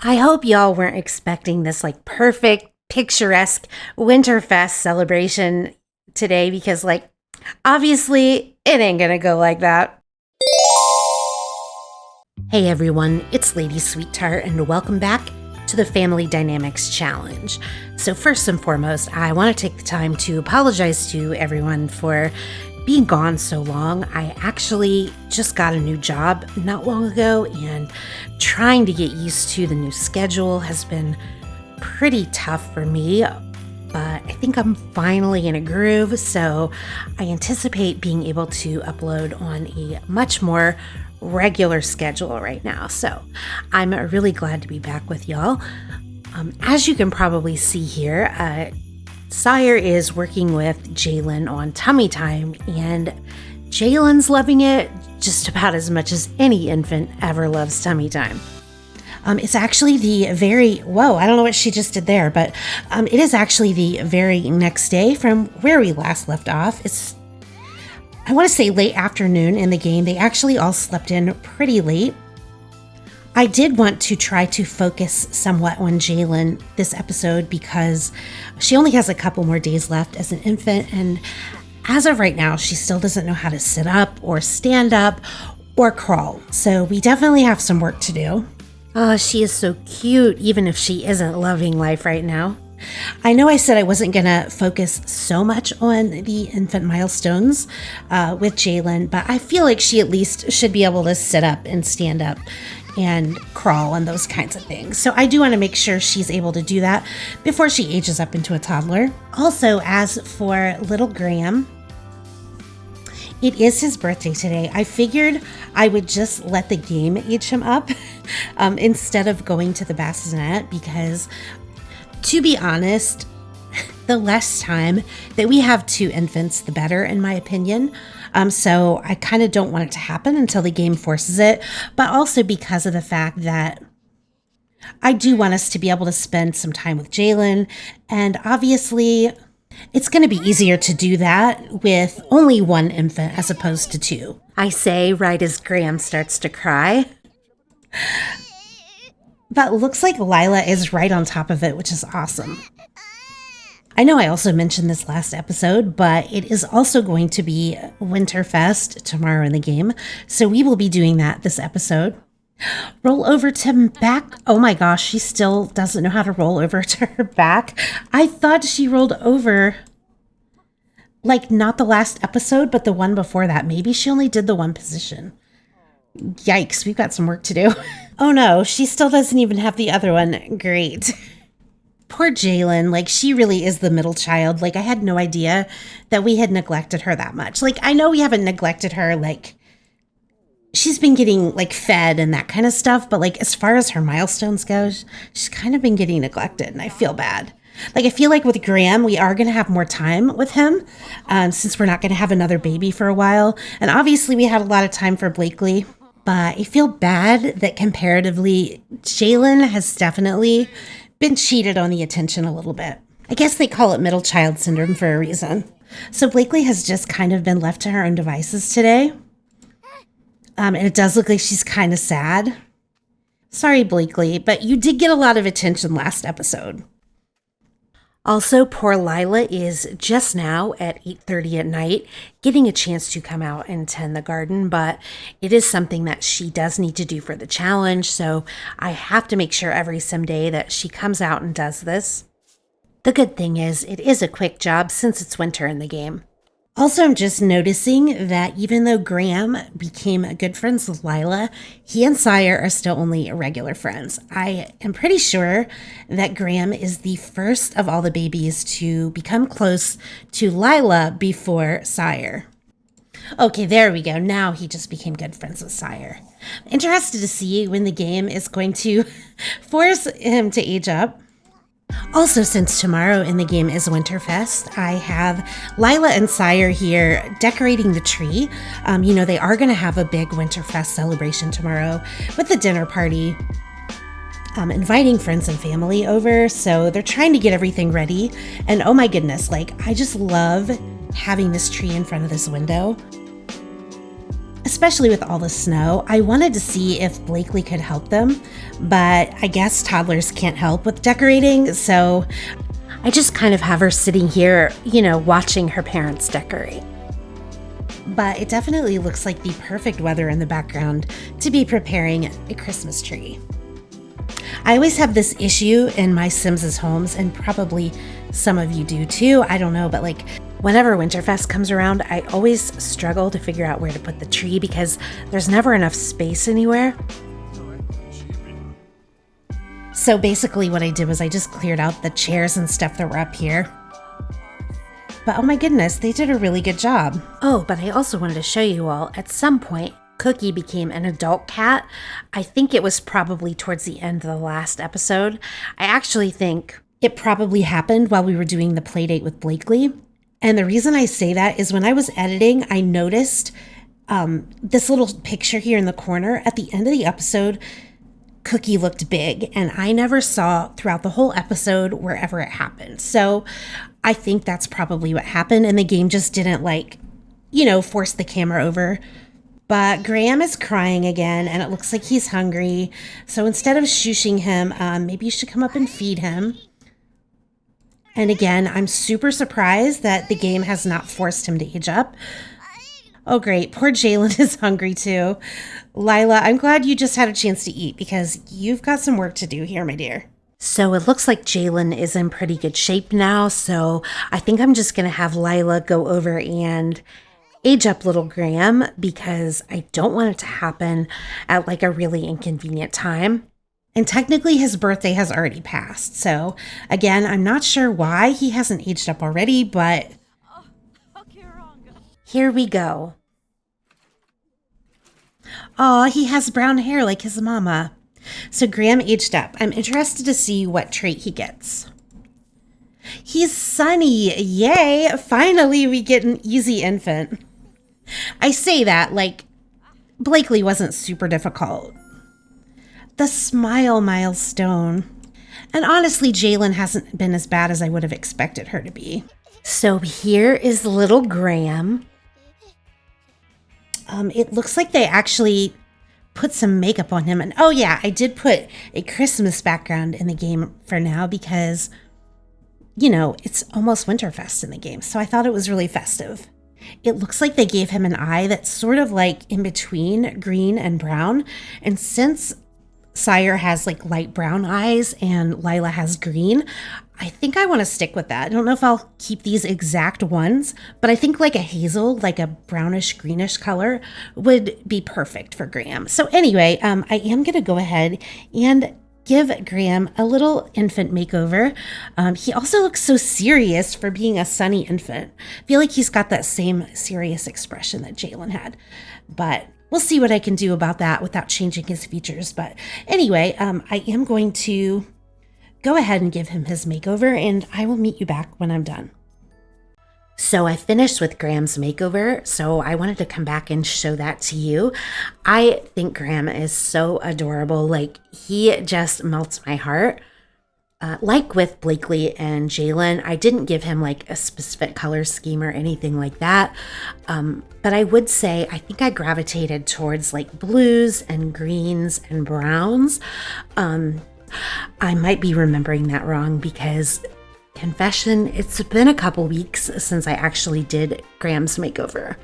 I hope y'all weren't expecting this like perfect, picturesque Winterfest celebration today because like obviously it ain't gonna go like that. Hey everyone, it's LadySweetTart and welcome back to the Family Dynamics Challenge. So first and foremost, I want to take the time to apologize to everyone for being gone so long. I actually just got a new job not long ago, and trying to get used to the new schedule has been pretty tough for me, but I think I'm finally in a groove, so I anticipate being able to upload on a much more regular schedule right now. So I'm really glad to be back with y'all. As you can probably see here, Sire is working with Jaylen on tummy time, and Jaylen's loving it just about as much as any infant ever loves tummy time. It's actually the very, I don't know what she just did there, but it is actually the very next day from where we last left off. It's, I want to say late afternoon in the game. They actually all slept in pretty late. I did want to try to focus somewhat on Jaylen this episode because she only has a couple more days left as an infant, and as of right now, she still doesn't know how to sit up or stand up or crawl. So we definitely have some work to do. Oh, she is so cute, even if she isn't loving life right now. I know I said I wasn't going to focus so much on the infant milestones with Jaylen, but I feel like she at least should be able to sit up and stand up and crawl and those kinds of things. So I do want to make sure she's able to do that before she ages up into a toddler. Also, as for little Graham, it is his birthday today. I figured I would just let the game age him up instead of going to the bassinet because, to be honest, the less time that we have two infants, the better, in my opinion. So I kind of don't want it to happen until the game forces it, but also because of the fact that I do want us to be able to spend some time with Jaylen, and obviously it's going to be easier to do that with only one infant as opposed to two. I say right as Graham starts to cry. But looks like Lilah is right on top of it, which is awesome. I know I also mentioned this last episode, but it is also going to be Winterfest tomorrow in the game, so we will be doing that this episode. Roll over to back. Oh my gosh, she still doesn't know how to roll over to her back. I thought she rolled over, like not the last episode, but the one before that. Maybe she only did the one position. Yikes, we've got some work to do. Oh no, she still doesn't even have the other one. Great. Poor Jaylen, like she really is the middle child. Like I had no idea that we had neglected her that much. Like I know we haven't neglected her, like she's been getting like fed and that kind of stuff, but like as far as her milestones go, she's kind of been getting neglected and I feel bad. Like I feel like with Graham, we are going to have more time with him since we're not going to have another baby for a while. And obviously we had a lot of time for Blakely, but I feel bad that comparatively Jaylen has definitely been cheated on the attention a little bit. I guess they call it middle child syndrome for a reason. So Blakely has just kind of been left to her own devices today. And it does look like she's kind of sad. Sorry, Blakely, but you did get a lot of attention last episode. Also, poor Lilah is just now at 8:30 at night getting a chance to come out and tend the garden, but it is something that she does need to do for the challenge, so I have to make sure every someday that she comes out and does this. The good thing is, it is a quick job since it's winter in the game. Also, I'm just noticing that even though Graham became good friends with Lilah, he and Sire are still only regular friends. I am pretty sure that Graham is the first of all the babies to become close to Lilah before Sire. Okay, there we go. Now he just became good friends with Sire. Interested to see when the game is going to force him to age up. Also, since tomorrow in the game is Winterfest, I have Lilah and Sire here decorating the tree. They are going to have a big Winterfest celebration tomorrow with a dinner party, inviting friends and family over. So they're trying to get everything ready. And oh my goodness, like I just love having this tree in front of this window. especially with all the snow. I wanted to see if Blakely could help them, but I guess toddlers can't help with decorating, so I just kind of have her sitting here, watching her parents decorate. But it definitely looks like the perfect weather in the background to be preparing a Christmas tree. I always have this issue in my Sims' homes, and probably some of you do too, I don't know, but whenever Winterfest comes around, I always struggle to figure out where to put the tree because there's never enough space anywhere. So basically what I did was I just cleared out the chairs and stuff that were up here. But oh my goodness, they did a really good job. Oh, but I also wanted to show you all, at some point, Cookie became an adult cat. I think it was probably towards the end of the last episode. I actually think it probably happened while we were doing the playdate with Blakely. And the reason I say that is when I was editing, I noticed this little picture here in the corner. At the end of the episode, Cookie looked big, and I never saw throughout the whole episode wherever it happened. So I think that's probably what happened, and the game just didn't force the camera over. But Graham is crying again, and it looks like he's hungry. So instead of shushing him, maybe you should come up and feed him. And again, I'm super surprised that the game has not forced him to age up. Oh, great. Poor Jaylen is hungry too. Lilah, I'm glad you just had a chance to eat because you've got some work to do here, my dear. So it looks like Jaylen is in pretty good shape now. So I think I'm just going to have Lilah go over and age up little Graham because I don't want it to happen at a really inconvenient time. And technically his birthday has already passed. So again, I'm not sure why he hasn't aged up already, but here we go. Aw, he has brown hair like his mama. So Graham aged up. I'm interested to see what trait he gets. He's sunny. Yay! Finally, we get an easy infant. I say that Blakely wasn't super difficult. The smile milestone. And honestly, Jaylen hasn't been as bad as I would have expected her to be. So here is little Graham. It looks like they actually put some makeup on him. And oh yeah, I did put a Christmas background in the game for now because, it's almost Winterfest in the game. So I thought it was really festive. It looks like they gave him an eye that's sort of in between green and brown. And since Sire has light brown eyes and Lilah has green, I think I want to stick with that. I don't know if I'll keep these exact ones, but I think a hazel, a brownish greenish color would be perfect for Graham. So anyway, I am going to go ahead and give Graham a little infant makeover. He also looks so serious for being a sunny infant. I feel like he's got that same serious expression that Jaylen had, but we'll see what I can do about that without changing his features. But anyway, I am going to go ahead and give him his makeover, and I will meet you back when I'm done. So I finished with Graham's makeover, so I wanted to come back and show that to you. I think Graham is so adorable. He just melts my heart. With Blakely and Jaylen, I didn't give him a specific color scheme or anything like that. But I would say I think I gravitated towards blues and greens and browns. I might be remembering that wrong because, confession, it's been a couple weeks since I actually did Graham's makeover.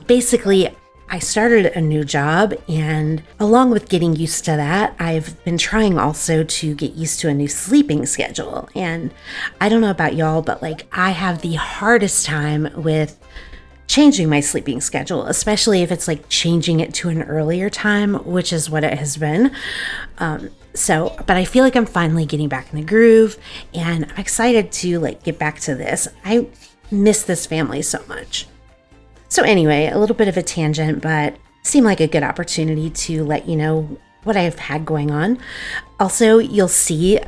Basically, I started a new job, and along with getting used to that, I've been trying also to get used to a new sleeping schedule. And I don't know about y'all, but I have the hardest time with changing my sleeping schedule, especially if it's changing it to an earlier time, which is what it has been. But I feel I'm finally getting back in the groove, and I'm excited to get back to this. I miss this family so much. So anyway, a little bit of a tangent, but seemed like a good opportunity to let you know what I've had going on. Also, you'll see,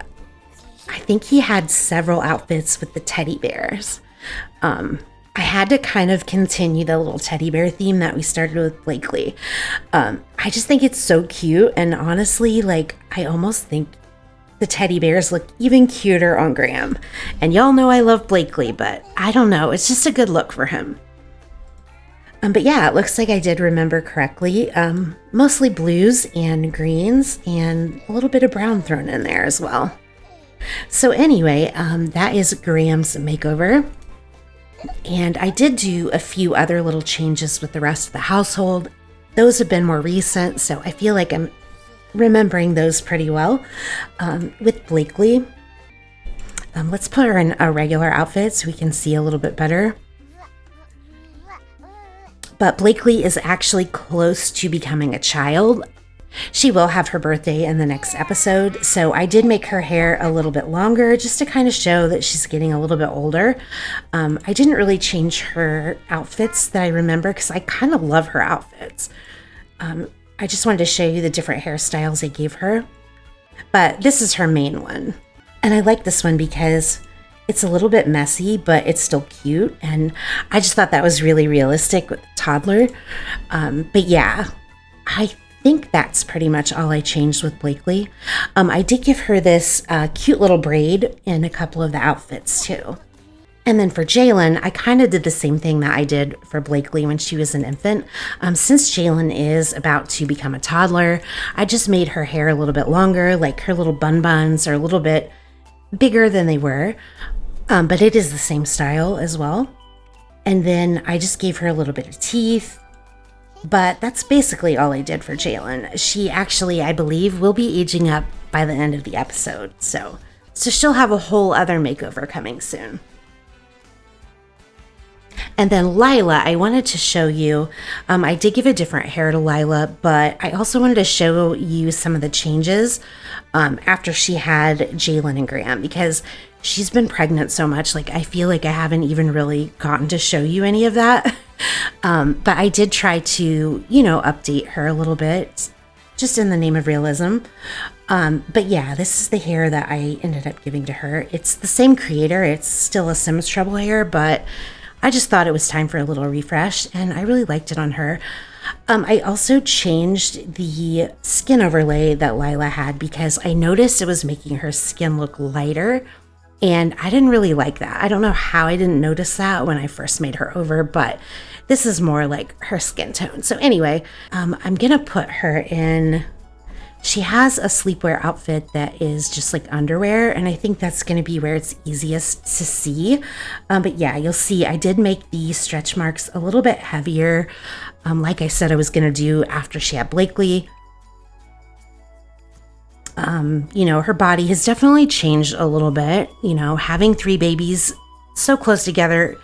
I think he had several outfits with the teddy bears. I had to kind of continue the little teddy bear theme that we started with Blakely. I just think it's so cute, and honestly, I almost think the teddy bears look even cuter on Graham. And y'all know I love Blakely, but I don't know, it's just a good look for him. But yeah, it looks like I did remember correctly. Mostly blues and greens and a little bit of brown thrown in there as well. So anyway, that is Graham's makeover. And I did do a few other little changes with the rest of the household. Those have been more recent, so I feel like I'm remembering those pretty well. With Blakely, let's put her in a regular outfit so we can see a little bit better. But Blakely is actually close to becoming a child. She will have her birthday in the next episode, so I did make her hair a little bit longer just to kind of show that she's getting a little bit older. I didn't really change her outfits that I remember because I kind of love her outfits. I just wanted to show you the different hairstyles I gave her. But this is her main one. And I like this one because it's a little bit messy, but it's still cute. And I just thought that was really realistic with the Toddler. But yeah, I think that's pretty much all I changed with Blakely. I did give her this cute little braid in a couple of the outfits too. And then for Jaylen, I kind of did the same thing that I did for Blakely when she was an infant. Since Jaylen is about to become a toddler, I just made her hair a little bit longer, like her little buns are a little bit bigger than they were, but it is the same style as well. And then I just gave her a little bit of teeth, but that's basically all I did for Jaylen. She actually, I believe, will be aging up by the end of the episode, so she'll have a whole other makeover coming soon. And then Lilah, I wanted to show you, I did give a different hair to Lilah, but I also wanted to show you some of the changes after she had Jaylen and Graham, because she's been pregnant so much. Like, I feel like I haven't even really gotten to show you any of that. But I did try to, update her a little bit, just in the name of realism. But yeah, this is the hair that I ended up giving to her. It's the same creator. It's still a Sims Trouble hair, but I just thought it was time for a little refresh, and I really liked it on her. I also changed the skin overlay that Lilah had because I noticed it was making her skin look lighter, and I didn't really like that. I don't know how I didn't notice that when I first made her over, but this is more like her skin tone. So anyway, I'm gonna put her in. She has a sleepwear outfit that is just like underwear, and I think that's going to be where it's easiest to see. But yeah, you'll see I did make the stretch marks a little bit heavier, like I said I was going to do after she had Blakely. Her body has definitely changed a little bit. Having 3 babies so close together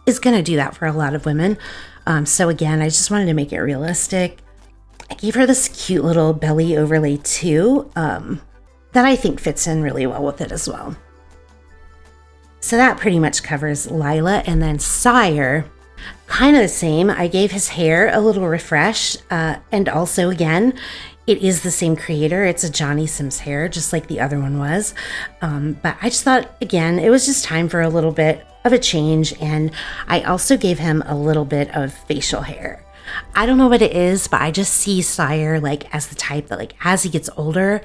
is going to do that for a lot of women. So again, I just wanted to make it realistic. I gave her this cute little belly overlay too, that I think fits in really well with it as well. So that pretty much covers Lilah. And then Sire, kind of the same. I gave his hair a little refresh, and also again, it is the same creator. It's a Johnny Sims hair, just like the other one was. But I just thought, again, it was just time for a little bit of a change. And I also gave him a little bit of facial hair. I don't know what it is, but I just see Sire like as the type that like as he gets older,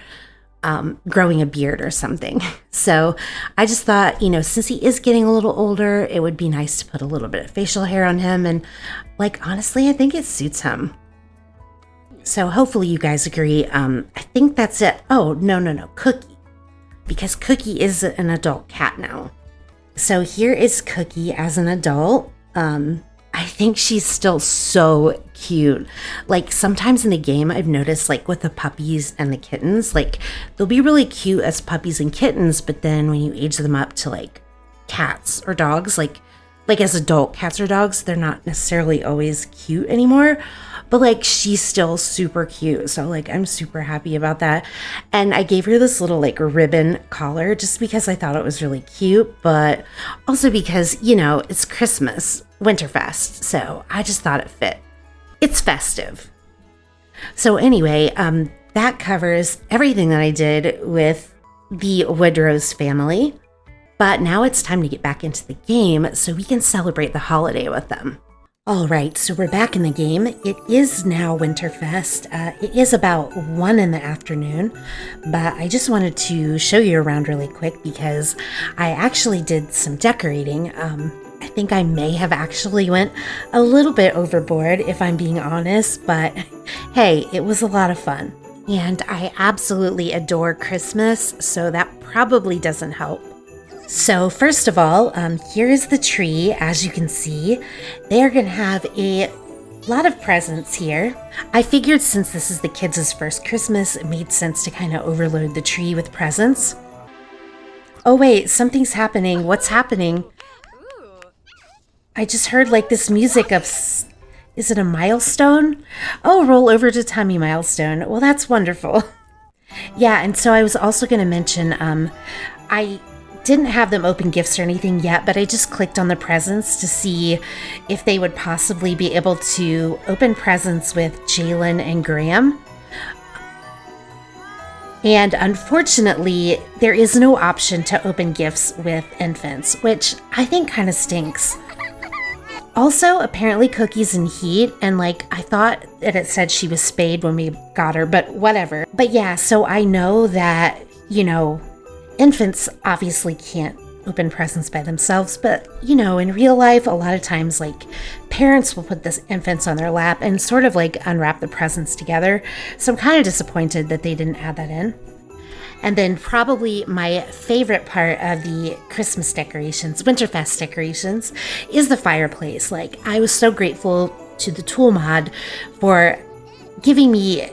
growing a beard or something. So I just thought, since he is getting a little older, it would be nice to put a little bit of facial hair on him. And like, honestly, I think it suits him. So hopefully you guys agree. I think that's it. Oh, no, Cookie. Because Cookie is an adult cat now. So here is Cookie as an adult. I think she's still so cute. Like sometimes in the game, I've noticed like with the puppies and the kittens, like they'll be really cute as puppies and kittens, but then when you age them up to like cats or dogs, like as adult cats or dogs, they're not necessarily always cute anymore. But like she's still super cute. So like I'm super happy about that. And I gave her this little like ribbon collar just because I thought it was really cute, but also because, it's Christmas, Winterfest. So I just thought it fit. It's festive. So anyway, that covers everything that I did with the Woodrose family. But now it's time to get back into the game so we can celebrate the holiday with them. All right, so we're back in the game. It is now Winterfest. It is about 1 in the afternoon, but I just wanted to show you around really quick because I actually did some decorating. I think I may have actually went a little bit overboard, if I'm being honest, but hey, it was a lot of fun. And I absolutely adore Christmas, so that probably doesn't help. So first of all, here is the tree. As you can see, they're going to have a lot of presents here. I figured since this is the kids' first Christmas, it made sense to kind of overload the tree with presents. Oh wait, something's happening. What's happening? I just heard like this music of, is it a milestone? Oh, roll over to Tummy Milestone. Well, that's wonderful. Yeah, and so I was also going to mention, I didn't have them open gifts or anything yet, but I just clicked on the presents to see if they would possibly be able to open presents with Jaylen and Graham. And unfortunately, there is no option to open gifts with infants, which I think kind of stinks. Also, apparently Cookie's in heat, and like I thought that it said she was spayed when we got her, but whatever. But yeah, so I know that, you know, infants obviously can't open presents by themselves, but you know, in real life, a lot of times like parents will put the infants on their lap and sort of like unwrap the presents together. So I'm kind of disappointed that they didn't add that in. And then probably my favorite part of the Christmas decorations, Winterfest decorations, is the fireplace. Like, I was so grateful to the tool mod for giving me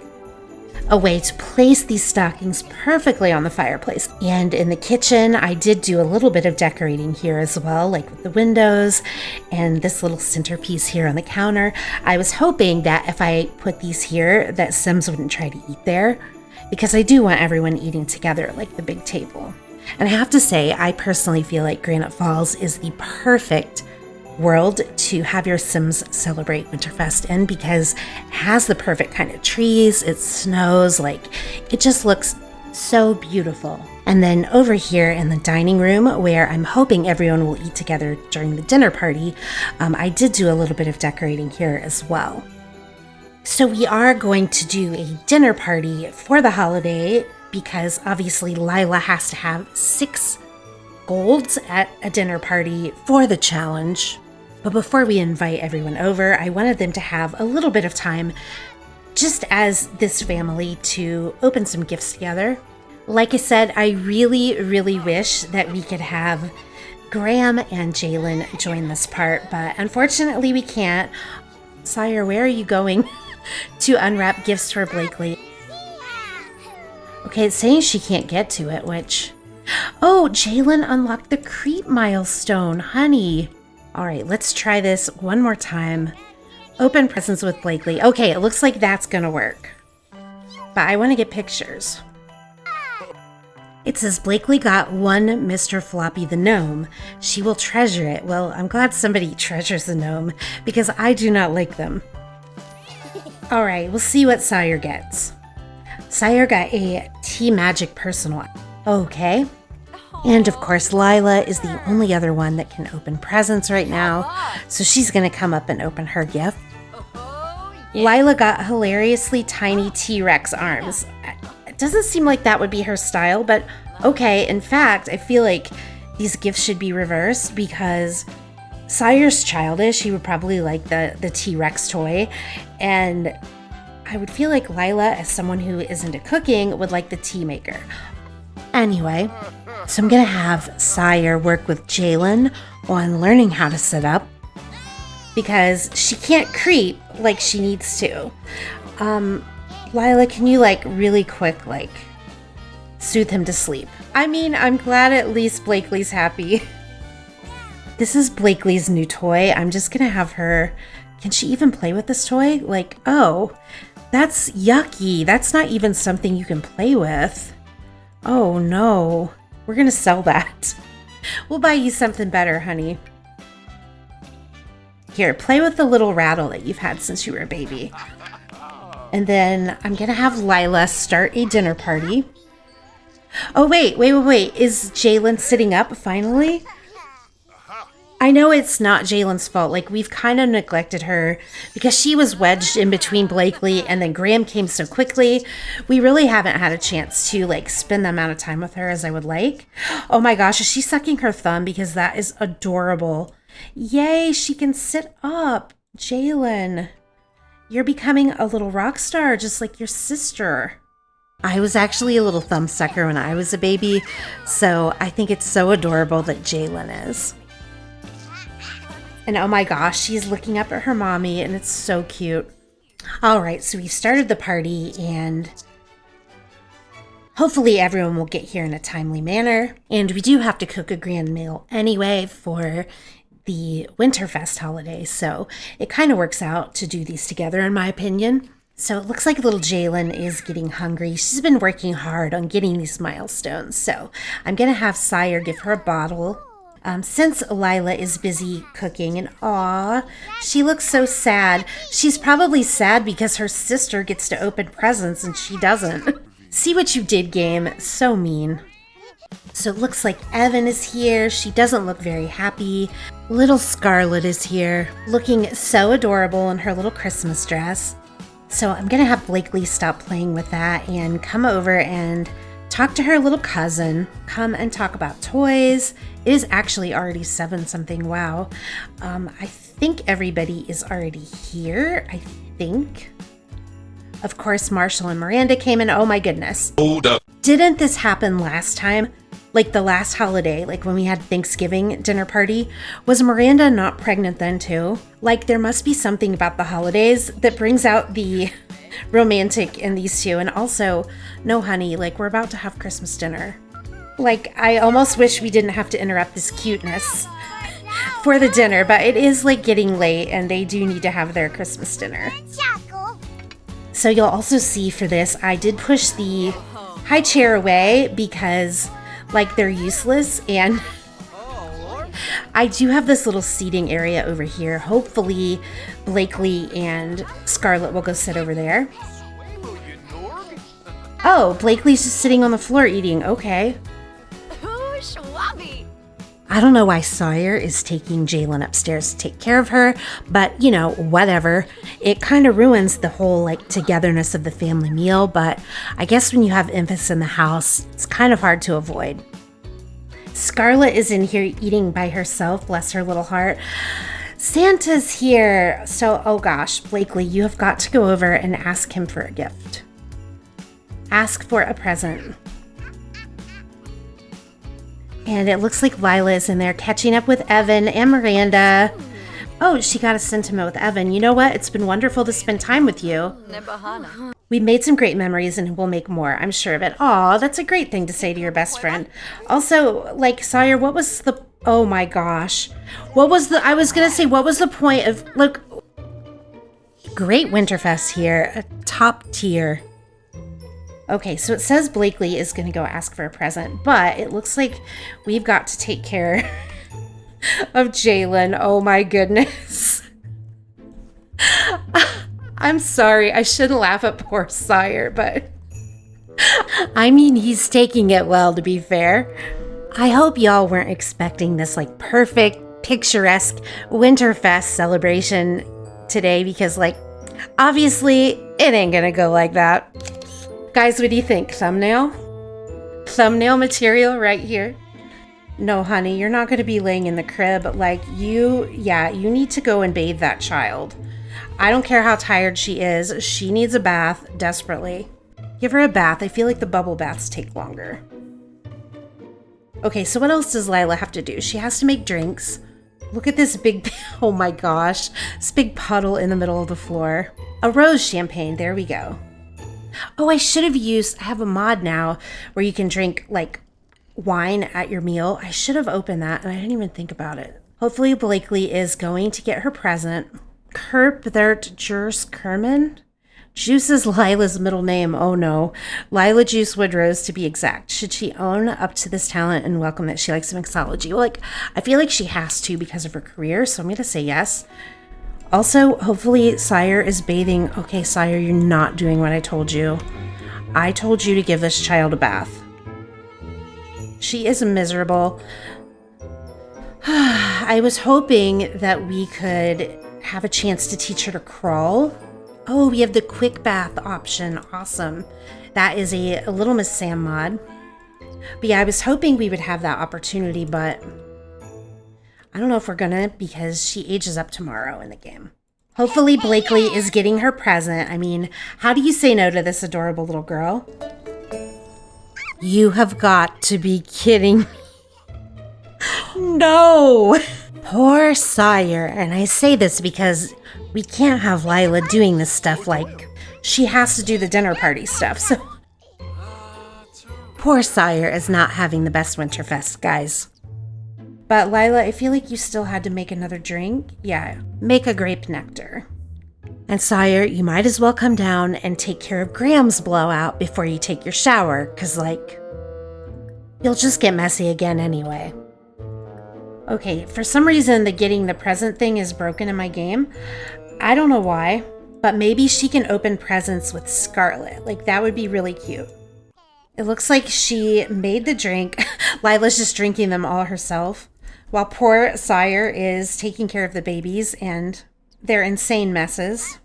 a way to place these stockings perfectly on the fireplace. And in the kitchen, I did do a little bit of decorating here as well, like with the windows and this little centerpiece here on the counter. I was hoping that if I put these here, that Sims wouldn't try to eat there, because I do want everyone eating together at like the big table. And I have to say, I personally feel like Granite Falls is the perfect world to have your Sims celebrate Winterfest in, because it has the perfect kind of trees, it snows, like it just looks so beautiful. And then over here in the dining room, where I'm hoping everyone will eat together during the dinner party, I did do a little bit of decorating here as well. So we are going to do a dinner party for the holiday, because obviously Lilah has to have 6 golds at a dinner party for the challenge. But before we invite everyone over, I wanted them to have a little bit of time just as this family to open some gifts together. Like I said, I really, really wish that we could have Graham and Jaylen join this part, but unfortunately we can't. Sire, where are you going to unwrap gifts for Blakely? Okay, it's saying she can't get to it, which... Oh, Jaylen unlocked the creep milestone, honey. All right, let's try this one more time. Open presents with Blakely. Okay, it looks like that's gonna work. But I want to get pictures. It says Blakely got 1 Mr. Floppy the gnome. She will treasure it. Well, I'm glad somebody treasures the gnome, because I do not like them. All right, we'll see what Sire gets. Sire got a Tea Magic Personal. Okay. And of course, Lilah is the only other one that can open presents right now, so she's gonna come up and open her gift. Lilah got hilariously tiny T-Rex arms. It doesn't seem like that would be her style, but okay. In fact, I feel like these gifts should be reversed, because Sire's childish. He would probably like the T-Rex toy, and I would feel like Lilah, as someone who is into cooking, would like the tea maker. Anyway, so I'm gonna have Sire work with Jaylen on learning how to sit up, because she can't creep like she needs to. Lilah, can you like really quick like soothe him to sleep? I mean, I'm glad at least Blakely's happy. This is Blakely's new toy. I'm just gonna have her, can she even play with this toy? Like, oh, that's yucky. That's not even something you can play with. Oh no, we're gonna sell that. We'll buy you something better, honey. Here, play with the little rattle that you've had since you were a baby. And then I'm gonna have Lilah start a dinner party. Oh wait. Is Jaylen sitting up finally? I know it's not Jaylen's fault. Like, we've kind of neglected her because she was wedged in between Blakely, and then Graham came so quickly. We really haven't had a chance to like spend the amount of time with her as I would like. Oh my gosh, is she sucking her thumb? Because that is adorable. Yay, she can sit up. Jaylen, you're becoming a little rock star just like your sister. I was actually a little thumbsucker when I was a baby, so I think it's so adorable that Jaylen is. And oh my gosh, she's looking up at her mommy, and it's so cute. All right, so we started the party, and hopefully everyone will get here in a timely manner. And we do have to cook a grand meal anyway for the Winterfest holiday, so it kind of works out to do these together, in my opinion. So it looks like little Jaylen is getting hungry. She's been working hard on getting these milestones, so I'm going to have Sire give her a bottle. Since Lilah is busy cooking, and aw, she looks so sad. She's probably sad because her sister gets to open presents and she doesn't. See what you did, game. So mean. So it looks like Evan is here. She doesn't look very happy. Little Scarlet is here, looking so adorable in her little Christmas dress. So I'm going to have Blakely stop playing with that and come over and talk to her little cousin. Come and talk about toys. It is actually already 7-something. Wow. I think everybody is already here. I think. Of course, Marshall and Miranda came in. Oh my goodness. Hold up. Didn't this happen last time? Like the last holiday, like when we had Thanksgiving dinner party? Was Miranda not pregnant then too? Like there must be something about the holidays that brings out the romantic in these two. And also, no honey, like we're about to have Christmas dinner. Like I almost wish we didn't have to interrupt this cuteness for the dinner, but it is like getting late and they do need to have their Christmas dinner. So you'll also see for this, I did push the high chair away because like they're useless, and I do have this little seating area over here. Hopefully Blakely and Scarlet will go sit over there. Oh, Blakely's just sitting on the floor eating. Okay. I don't know why Sire is taking Jaylen upstairs to take care of her, but you know, whatever. It kind of ruins the whole like togetherness of the family meal, but I guess when you have infants in the house, it's kind of hard to avoid. Scarlet is in here eating by herself, bless her little heart. Santa's here. So, oh gosh, Blakely, you have got to go over and ask him for a gift. Ask for a present. And it looks like Lilah is in there catching up with Evan and Miranda. Oh, she got a sentiment with Evan. You know what? It's been wonderful to spend time with you. We made some great memories and we'll make more. I'm sure of it. Aw, that's a great thing to say to your best friend. Also, like, Sire, what was the... Oh my gosh. What was the... I was going to say, what was the point of... Look, great Winterfest here. A top tier. Okay, so it says Blakely is going to go ask for a present, but it looks like we've got to take care of Jaylen. Oh my goodness. I'm sorry, I shouldn't laugh at poor Sire, but I mean, he's taking it well, to be fair. I hope y'all weren't expecting this like perfect, picturesque Winterfest celebration today, because like, obviously it ain't gonna go like that. Guys, what do you think? Thumbnail? Thumbnail material right here. No, honey, you're not going to be laying in the crib. Like, you need to go and bathe that child. I don't care how tired she is. She needs a bath desperately. Give her a bath. I feel like the bubble baths take longer. Okay, so what else does Lilah have to do? She has to make drinks. Look at this big, oh my gosh, this big puddle in the middle of the floor. A rose champagne. There we go. Oh, I should have used, I have a mod now where you can drink like wine at your meal. I should have opened that and I didn't even think about it. Hopefully Blakely is going to get her present. Kerpthert Jurs Kerman? Juice is Lilah's middle name. Oh no. Lilah Juice Woodrose to be exact. Should she own up to this talent and welcome that she likes mixology? Well, like, I feel like she has to because of her career, so I'm going to say yes. Also, hopefully Sire is bathing. Okay, Sire, you're not doing what I told you. I told you to give this child a bath. She is miserable. I was hoping that we could have a chance to teach her to crawl. Oh, we have the quick bath option. Awesome. That is a Little Miss Sam mod. But yeah, I was hoping we would have that opportunity, but I don't know if we're gonna because she ages up tomorrow in the game. Hopefully Blakely is getting her present. I mean, how do you say no to this adorable little girl? You have got to be kidding me. No! Poor Sire. And I say this because we can't have Lilah doing this stuff, like she has to do the dinner party stuff, so... Poor Sire is not having the best Winterfest, guys. But Lilah, I feel like you still had to make another drink. Yeah, make a grape nectar. And Sire, you might as well come down and take care of Graham's blowout before you take your shower, because, like, you'll just get messy again anyway. Okay, for some reason, the getting the present thing is broken in my game. I don't know why, but maybe she can open presents with Scarlet. Like, that would be really cute. It looks like she made the drink. Lilah's just drinking them all herself, while poor Sire is taking care of the babies and their insane messes.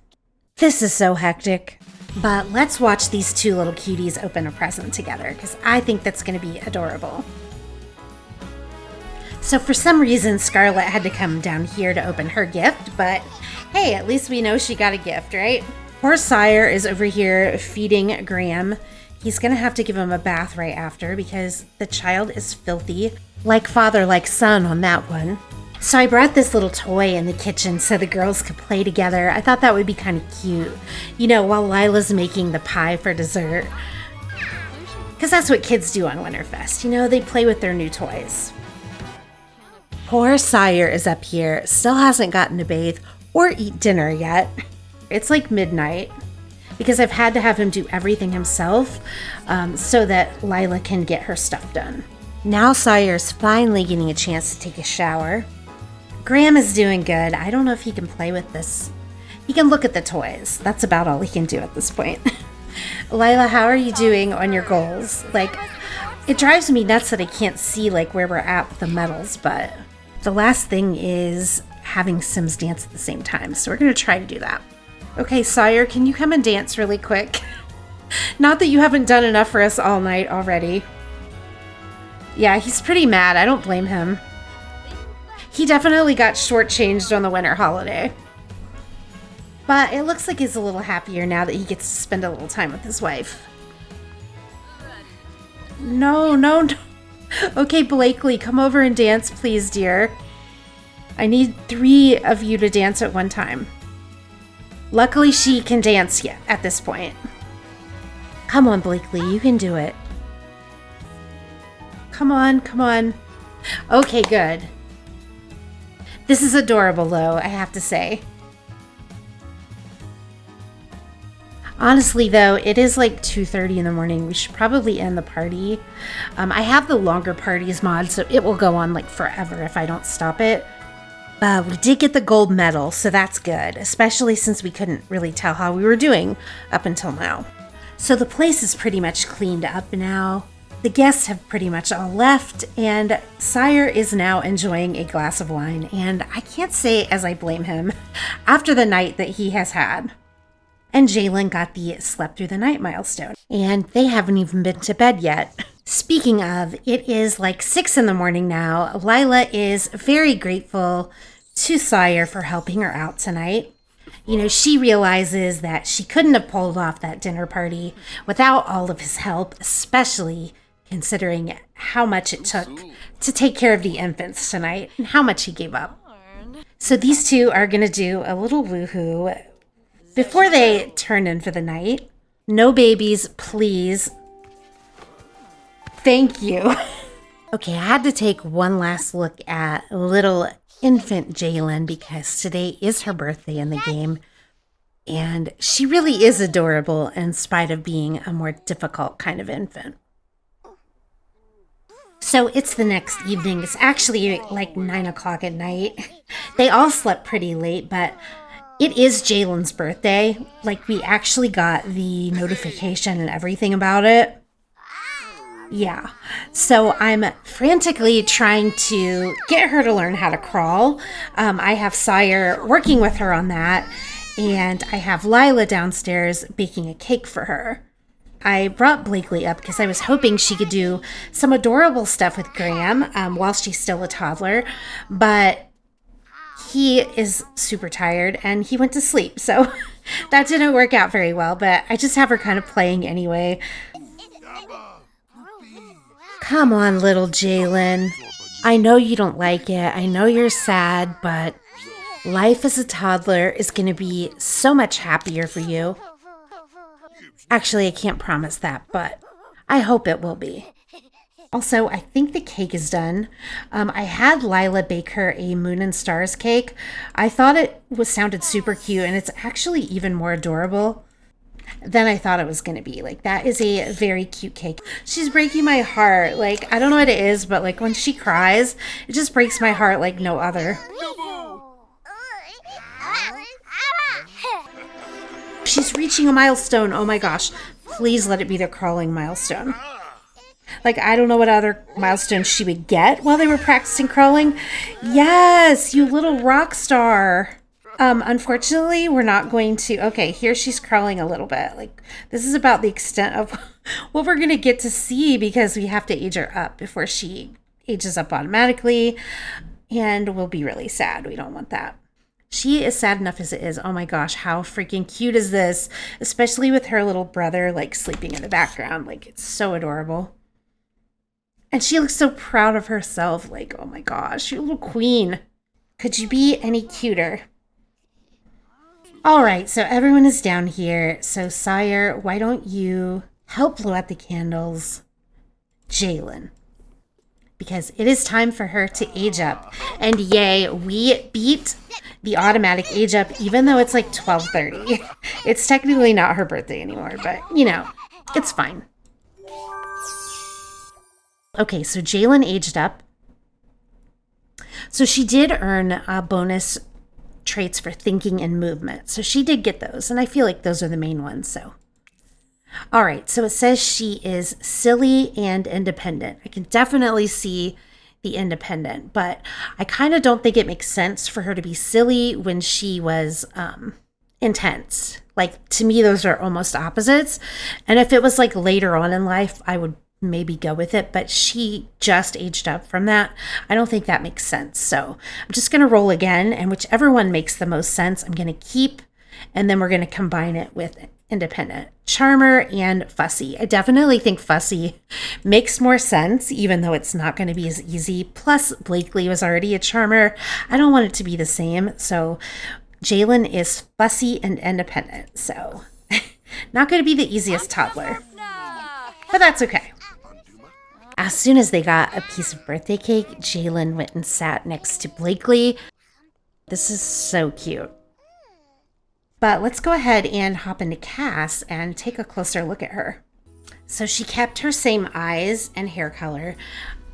This is so hectic. But let's watch these two little cuties open a present together, because I think that's going to be adorable. So for some reason, Scarlet had to come down here to open her gift, but hey, at least we know she got a gift, right? Poor Sire is over here feeding Graham. He's going to have to give him a bath right after because the child is filthy. Like father, like son on that one. So I brought this little toy in the kitchen so the girls could play together. I thought that would be kind of cute. You know, while Lilah's making the pie for dessert. Because that's what kids do on Winterfest. You know, they play with their new toys. Poor Sire is up here, still hasn't gotten to bathe or eat dinner yet. It's like midnight because I've had to have him do everything himself so that Lilah can get her stuff done. Now Sire's finally getting a chance to take a shower. Graham is doing good. I don't know if he can play with this. He can look at the toys. That's about all he can do at this point. Lilah, how are you doing on your goals? Like, it drives me nuts that I can't see like where we're at with the medals, but the last thing is having Sims dance at the same time. So we're going to try to do that. Okay, Sire, can you come and dance really quick? Not that you haven't done enough for us all night already. Yeah, he's pretty mad. I don't blame him. He definitely got shortchanged on the winter holiday. But it looks like he's a little happier now that he gets to spend a little time with his wife. No, no, no. Okay, Blakely, come over and dance, please, dear. I need 3 of you to dance at one time. Luckily, she can dance yet at this point. Come on, Blakely, you can do it. Come on, come on. Okay, good. This is adorable, though, I have to say. Honestly, though, it is like 2:30 in the morning. We should probably end the party. I have the longer parties mod, so it will go on like forever if I don't stop it. We did get the gold medal, so that's good, especially since we couldn't really tell how we were doing up until now. So the place is pretty much cleaned up now. The guests have pretty much all left, and Sire is now enjoying a glass of wine, and I can't say as I blame him after the night that he has had. And Jaylen got the slept through the night milestone, and they haven't even been to bed yet. Speaking of, it is like 6 in the morning now. Lilah is very grateful to Sire for helping her out tonight. You know, she realizes that she couldn't have pulled off that dinner party without all of his help, especially considering how much it took to take care of the infants tonight and how much he gave up. So these two are going to do a little woohoo before they turn in for the night. No babies, please. Thank you. Okay, I had to take one last look at little infant Jaylen because today is her birthday in the game. And she really is adorable in spite of being a more difficult kind of infant. So it's the next evening. It's actually like 9 o'clock at night. They all slept pretty late, but it is Jaylen's birthday. Like, we actually got the notification and everything about it. Yeah. So I'm frantically trying to get her to learn how to crawl. I have Sire working with her on that. And I have Lilah downstairs baking a cake for her. I brought Blakely up because I was hoping she could do some adorable stuff with Graham while she's still a toddler, but he is super tired and he went to sleep, so that didn't work out very well, but I just have her kind of playing anyway. Come on, little Jaylen. I know you don't like it. I know you're sad, but life as a toddler is going to be so much happier for you. Actually, I can't promise that, but I hope it will be. Also, I think the cake is done. I had Lilah bake her a Moon and Stars cake. I thought it sounded super cute, and it's actually even more adorable than I thought it was going to be. Like, that is a very cute cake. She's breaking my heart. Like, I don't know what it is, but like when she cries, it just breaks my heart like no other. She's reaching a milestone. Oh my gosh. Please let it be the crawling milestone. Like, I don't know what other milestones she would get while they were practicing crawling. Yes, you little rock star. Unfortunately, we're not going to. Okay, here she's crawling a little bit. Like, this is about the extent of what we're going to get to see because we have to age her up before she ages up automatically. And we'll be really sad. We don't want that. She is sad enough as it is. Oh my gosh, how freaking cute is this? Especially with her little brother, like, sleeping in the background. Like, it's so adorable. And she looks so proud of herself. Like, oh my gosh, you little queen. Could you be any cuter? All right, so everyone is down here. So, Sire, why don't you help blow out the candles? Jaylen. Because it is time for her to age up. And yay, we beat the automatic age up, even though it's like 12:30. It's technically not her birthday anymore, but, you know, it's fine. Okay, so Jaylen aged up. So she did earn bonus traits for thinking and movement. So she did get those, and I feel like those are the main ones, so. All right, so it says she is silly and independent. I can definitely see the independent, but I kind of don't think it makes sense for her to be silly when she was intense. Like, to me, those are almost opposites. And if it was like later on in life, I would maybe go with it, but she just aged up from that. I don't think that makes sense. So I'm just going to roll again, and whichever one makes the most sense, I'm going to keep, and then we're going to combine it with independent. Charmer and fussy. I definitely think fussy makes more sense, even though it's not going to be as easy. Plus, Blakely was already a charmer. I don't want it to be the same. So Jaylen is fussy and independent. So not going to be the easiest toddler, but that's okay. As soon as they got a piece of birthday cake, Jaylen went and sat next to Blakely. This is so cute. But let's go ahead and hop into Cass and take a closer look at her. So she kept her same eyes and hair color.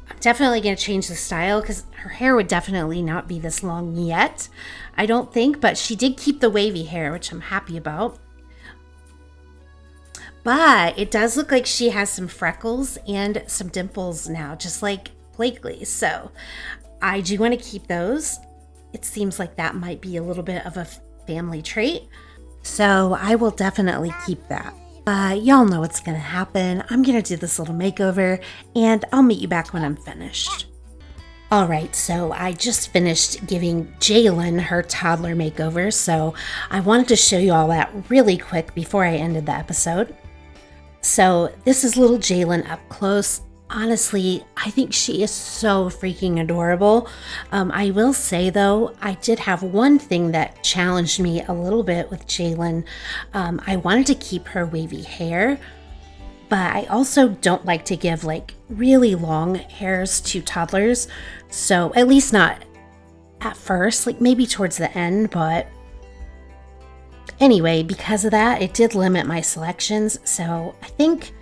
I'm definitely going to change the style because her hair would definitely not be this long yet, I don't think. But she did keep the wavy hair, which I'm happy about. But it does look like she has some freckles and some dimples now, just like Blakely. So I do want to keep those. It seems like that might be a little bit of a family trait. So I will definitely keep that. Y'all know what's going to happen. I'm going to do this little makeover, and I'll meet you back when I'm finished. All right, so I just finished giving Jaylen her toddler makeover, so I wanted to show you all that really quick before I ended the episode. So this is little Jaylen up close. Honestly, I think she is so freaking adorable. I will say, though, I did have one thing that challenged me a little bit with Jaylen. I wanted to keep her wavy hair, but I also don't like to give like really long hairs to toddlers. So at least not at first, like maybe towards the end, but anyway, because of that, it did limit my selections. So I think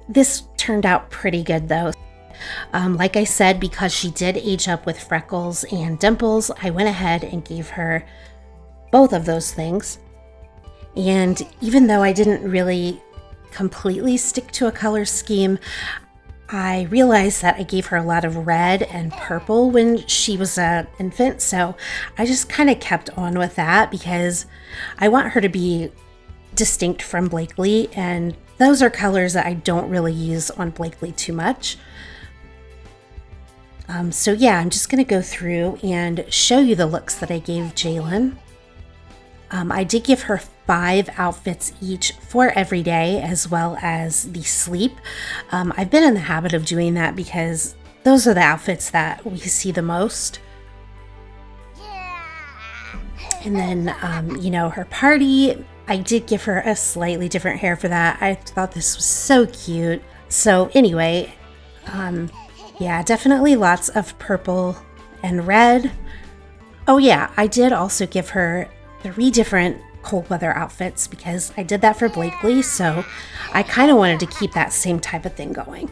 this turned out pretty good though. Like I said, because she did age up with freckles and dimples, I went ahead and gave her both of those things. And even though I didn't really completely stick to a color scheme, I realized that I gave her a lot of red and purple when she was an infant. So I just kind of kept on with that because I want her to be distinct from Blakely, and those are colors that I don't really use on Blakely too much. So yeah, I'm just going to go through and show you the looks that I gave Jaylen. I did give her 5 outfits each for every day, as well as the sleep. I've been in the habit of doing that because those are the outfits that we see the most. And then, her party, I did give her a slightly different hair for that. I thought this was so cute. So anyway, yeah, definitely lots of purple and red. Oh yeah, I did also give her 3 different cold weather outfits because I did that for Blakely, so I kind of wanted to keep that same type of thing going.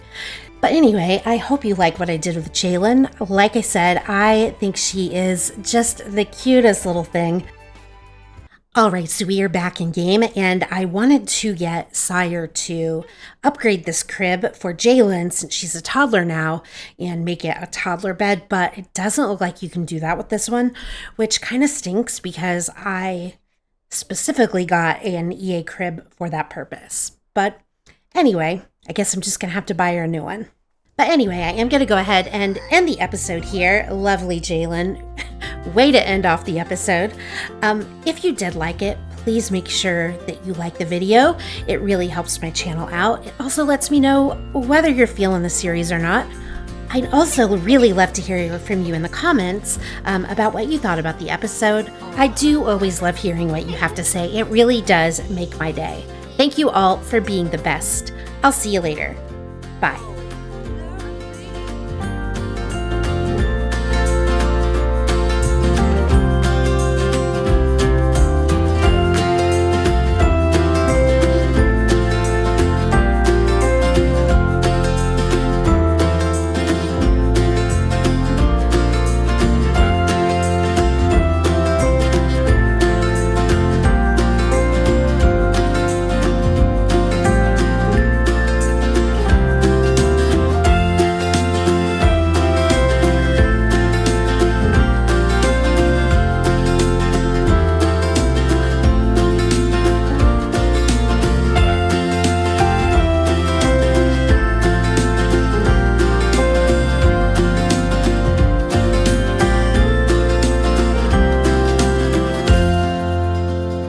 But anyway, I hope you like what I did with Jaylen. Like I said, I think she is just the cutest little thing. Alright, so we are back in game, and I wanted to get Sire to upgrade this crib for Jaylen since she's a toddler now and make it a toddler bed, but it doesn't look like you can do that with this one, which kind of stinks because I specifically got an EA crib for that purpose. But anyway, I guess I'm just going to have to buy her a new one. But anyway, I am going to go ahead and end the episode here. Lovely Jaylen. Way to end off the episode. If you did like it, please make sure that you like the video. It really helps my channel out. It also lets me know whether you're feeling the series or not. I'd also really love to hear from you in the comments about what you thought about the episode. I do always love hearing what you have to say. It really does make my day. Thank you all for being the best. I'll see you later. Bye.